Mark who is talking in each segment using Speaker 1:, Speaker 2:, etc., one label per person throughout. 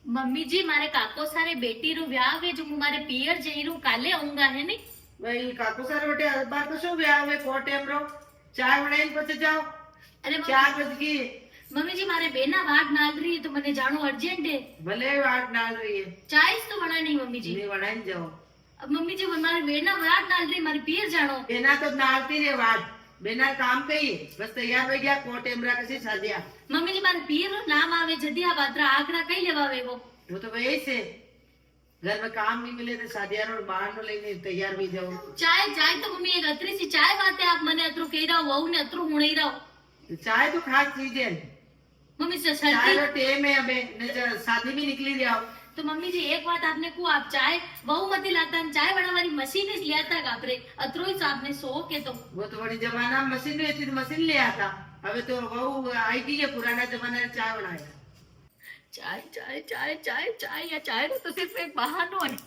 Speaker 1: Mummy जी मारे काको सारे बेटी रू व्याह वे जो मारे पियर जई रू काले आऊंगा है नी
Speaker 2: भाई काकू सारे बेटे बार तो शू व्याह में को टेम रो चाय बनाई पछे जाओ।
Speaker 1: अरे
Speaker 2: 4 बज गई।
Speaker 1: मम्मी जी मारे बेना वाट नाल रही है तो मने जानो अर्जेंट है।
Speaker 2: भले वाट डाल रही है
Speaker 1: चाय तो बना नहीं मम्मी जी।
Speaker 2: नहीं बनाई जाओ।
Speaker 1: अब मम्मी जी मारे बेना वाट नाल रही मारे पियर जानो।
Speaker 2: बेना तो नालती रे वाट बेना काम कही बस तैयार हो गया को टेमरा कसी सादिया।
Speaker 1: मम्मी जी मारे पियर रो नाम आवे जदिया बात्रा आकड़ा कई लेवावे वो
Speaker 2: तो वही से घर में काम नहीं मिले तो सादिया रो बाहर नो लेने तैयार भी जाओ।
Speaker 1: चाय चाय तो मम्मी एक अतरी सी चाय बात है आप मने अतरो कही रहो वहू ने अतरो हुणे रहो।
Speaker 2: चाय तो खास चीज है
Speaker 1: मम्मी से
Speaker 2: चाय
Speaker 1: सर्दी
Speaker 2: रो टेम है अबे नहीं शादी भी निकली जाओ।
Speaker 1: तो मम्मी जी एक बात आपने को आप चाय वहू मती लाता चाय बनावानी मशीन ही लियाता कापरे अतरो ही आपने सो के तो
Speaker 2: वो तो बड़ी जमाना में मशीन रहती तो मशीन ले आता। अबे तो वो आई थी ये पुराना जमाना में चाय बनाया।
Speaker 1: चाय चाय चाय चाय चाय या चाय तो सिर्फ एक बहानो है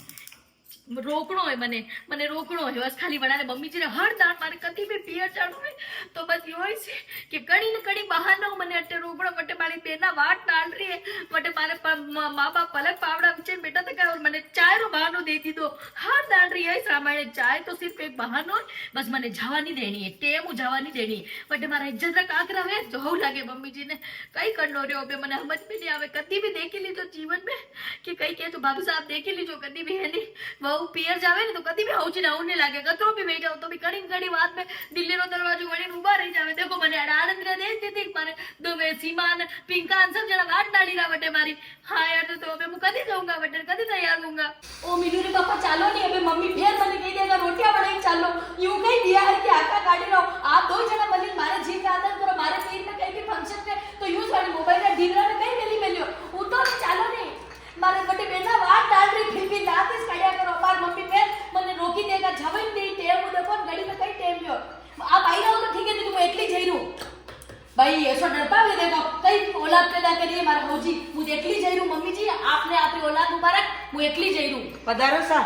Speaker 1: रोकड़ो है मने मने रोकड़ो है बस खाली बनाने मम्मी जी ने हर दान मारे कदी भी पियर चाड़ू है तो बस यो ही से कि कड़ी न कड़ी बहानो मने अटे रोकड़ो मटे मारी बेना वाट डाल रही है मटे मारे माँ बाप पलक पावड़ा पीछे बेटा तक और मने चाय रो बहानो दे दी दो हर डाल रही है इस रामायण चाय तो सिर्फ एक बहानो है बस मने जवा नहीं देनी है टेम जवा नहीं देनी है बटे मारा इज्जत रख आकरा है जो हो लागे मम्मी जी ने कई करनो रे बे मने समझ में नहीं आवे कदी भी देखी ली तो जीवन में कि कई के तो बाबू साहब देखी ली जो कदी भी है नहीं वो पियर जावे ने तो कदी भी होची ना होने लागे कतरो भी भेजाओ तो भी कड़ी कड़ी बात में दिल्ली रो दरवाजो वणी उभा रही जावे देखो मने आनंद रे दे देती मारे दो में सीमान पिंकान सब जना वाट डाली रा बटे मारी हां यार तो मैं कदी जाऊंगा बटे कदी तैयार होऊंगा।
Speaker 3: ओ मिलू रे पापा चालो नहीं अबे मम्मी फिर मने कही देगा रोटियां बनाई चालो यूं कही दिया है कि आका काटी रहो आप दो जना मलिन मारे जीव का आदर करो मारे पीर में कहीं भी फंक्शन में तो यूं सारी मोबाइल रे डीलर में कहीं मिली मिलियो उतो चालो नहीं मारे बटे बेटा वाट डाल रही फिर भी दांत इस कड़िया करो बार मम्मी फिर मने रोकी देगा जवन दे टेम देखो गली में कई टेम जो आप आई रहो तो ठीक है नहीं तो मैं एकली जई रहूं भाई ऐसा डरपा भी देखो कई औलाद पैदा करिए मारा होजी मुझे एकली जई रहूं मम्मी जी आपने आपकी औलाद मुबारक मैं एकली जई रहूं
Speaker 2: पधारो सा